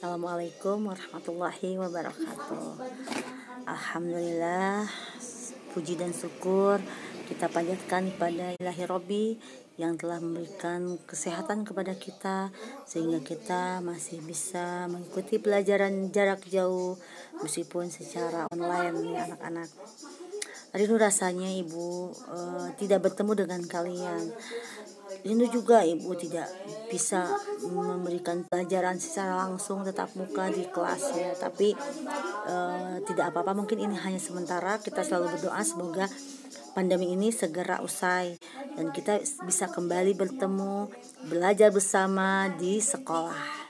Assalamualaikum warahmatullahi wabarakatuh. Alhamdulillah, puji dan syukur kita panjatkan kepada Ilahi Robbi yang telah memberikan kesehatan kepada kita sehingga kita masih bisa mengikuti pelajaran jarak jauh meskipun secara online nih anak-anak. Rindu rasanya ibu tidak bertemu dengan kalian. Rindu juga ibu tidak bisa memberikan pelajaran secara langsung tatap muka di kelas ya. Tapi tidak apa-apa, mungkin ini hanya sementara. Kita selalu berdoa semoga pandemi ini segera usai dan kita bisa kembali bertemu, belajar bersama di sekolah.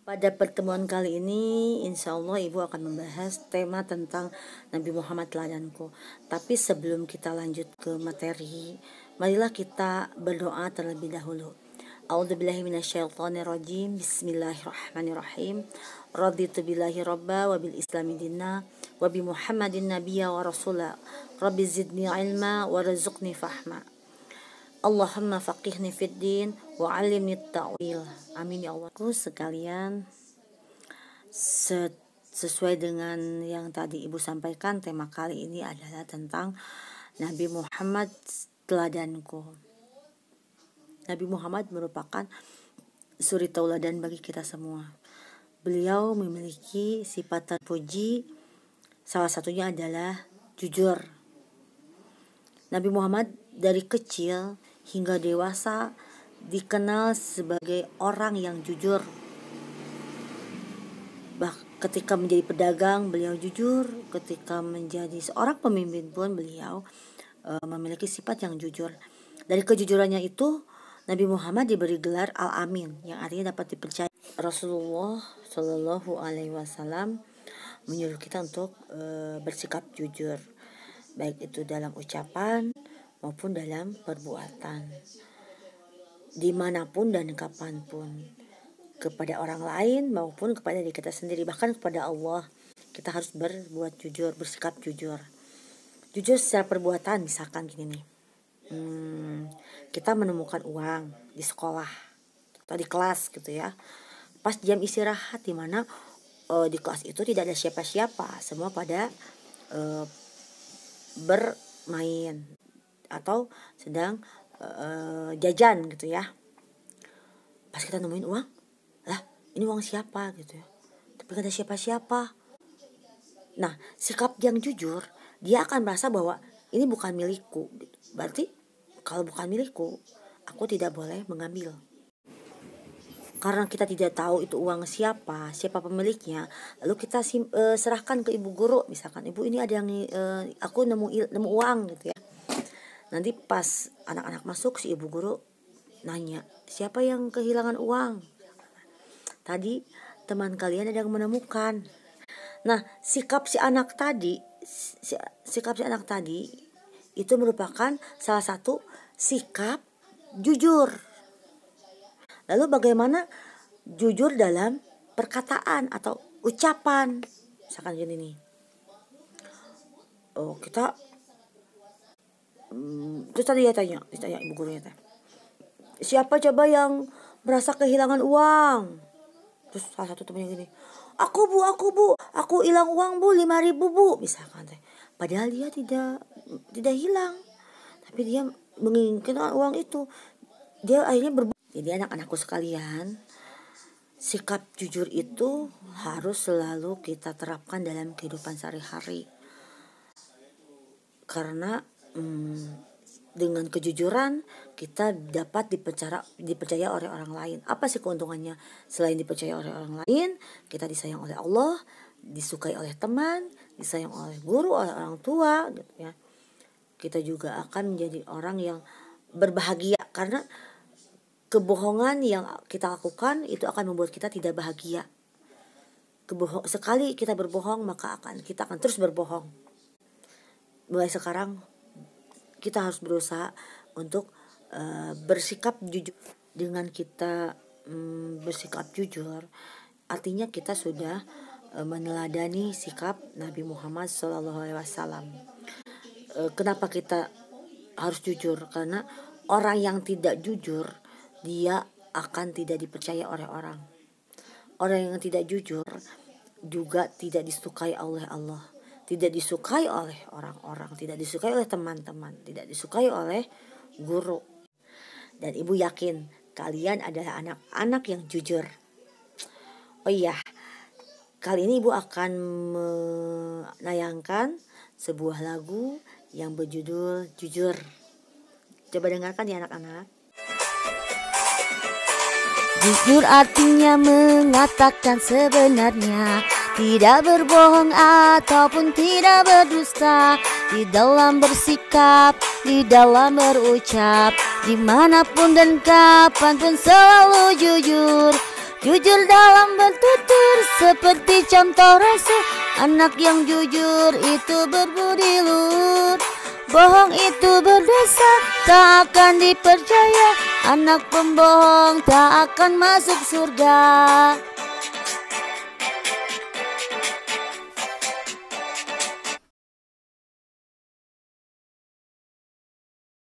Pada pertemuan kali ini, insya Allah Ibu akan membahas tema tentang Nabi Muhammad teladanku. Tapi sebelum kita lanjut ke materi, marilah kita berdoa terlebih dahulu. A'udzubillahi minasyaitonirrajim. Bismillahirrahmanirrahim. Raditu billahi robba wa bil islami dinna wa bi Muhammadin nabiyya wa rasula. Rabbi zidni ilma wa razuqni fahma. Allahumma faqihni fid din wa 'allimni ta'wil. Amin ya Allah. Sekalian, sesuai dengan yang tadi Ibu sampaikan, tema kali ini adalah tentang Nabi Muhammad teladanku. Nabi Muhammad merupakan suri tauladan bagi kita semua. Beliau memiliki sifat terpuji, salah satunya adalah jujur. Nabi Muhammad dari kecil hingga dewasa dikenal sebagai orang yang jujur. Ketika menjadi pedagang beliau jujur, ketika menjadi seorang pemimpin pun beliau memiliki sifat yang jujur. Dari kejujurannya itu Nabi Muhammad diberi gelar Al-Amin yang artinya dapat dipercaya. Rasulullah Shallallahu Alaihi Wasallam menyuruh kita untuk bersikap jujur, baik itu dalam ucapan maupun dalam perbuatan, dimanapun dan kapanpun, kepada orang lain maupun kepada diri kita sendiri, bahkan kepada Allah. Kita harus berbuat jujur, bersikap jujur. Jujur secara perbuatan, misalkan gini nih, kita menemukan uang di sekolah atau di kelas gitu ya, pas jam istirahat, di mana di kelas itu tidak ada siapa-siapa, semua pada bermain atau sedang jajan gitu ya. Pas kita nemuin uang, lah ini uang siapa gitu ya, tapi gak ada siapa-siapa. Nah, sikap yang jujur, dia akan merasa bahwa ini bukan milikku gitu. Berarti kalau bukan milikku, aku tidak boleh mengambil. Karena kita tidak tahu itu uang siapa pemiliknya, lalu kita serahkan ke ibu guru, misalkan, ibu ini ada yang aku nemu uang gitu ya. Nanti pas anak-anak masuk, si ibu guru nanya, siapa yang kehilangan uang? Tadi teman kalian ada yang menemukan. Nah, sikap si anak tadi itu merupakan salah satu sikap jujur. Lalu bagaimana jujur dalam perkataan atau ucapan? Misalkan gini nih, kita terus tadi ditanya ibu gurunya, siapa coba yang merasa kehilangan uang? Terus salah satu temannya gini, aku bu, aku hilang uang bu, 5.000 bu, misalkan. Padahal dia tidak hilang, tapi dia menginginkan uang itu. Dia akhirnya Jadi anak-anakku sekalian, sikap jujur itu harus selalu kita terapkan dalam kehidupan sehari-hari. Karena dengan kejujuran kita dapat dipercaya oleh orang lain. Apa sih keuntungannya? Selain dipercaya oleh orang lain, kita disayang oleh Allah, disukai oleh teman, disayang oleh guru, oleh orang tua gitu ya. Kita juga akan menjadi orang yang berbahagia, karena kebohongan yang kita lakukan itu akan membuat kita tidak bahagia. Sekali kita berbohong, maka kita akan terus berbohong. Mulai sekarang kita harus berusaha untuk bersikap jujur. Dengan kita bersikap jujur, artinya kita sudah meneladani sikap Nabi Muhammad SAW. Kenapa kita harus jujur? Karena orang yang tidak jujur, dia akan tidak dipercaya oleh orang. Orang yang tidak jujur juga tidak disukai oleh Allah, tidak disukai oleh orang-orang, tidak disukai oleh teman-teman, tidak disukai oleh guru. Dan ibu yakin kalian adalah anak-anak yang jujur. Oh iya, kali ini ibu akan menayangkan sebuah lagu yang berjudul Jujur. Coba dengarkan ya anak-anak. Jujur artinya mengatakan sebenarnya, tidak berbohong ataupun tidak berdusta, di dalam bersikap, di dalam berucap, dimanapun dan kapanpun selalu jujur. Jujur dalam bertutur seperti contoh rasul, anak yang jujur itu berbudi luhur. Bohong itu berdosa, tak akan dipercaya, anak pembohong tak akan masuk surga.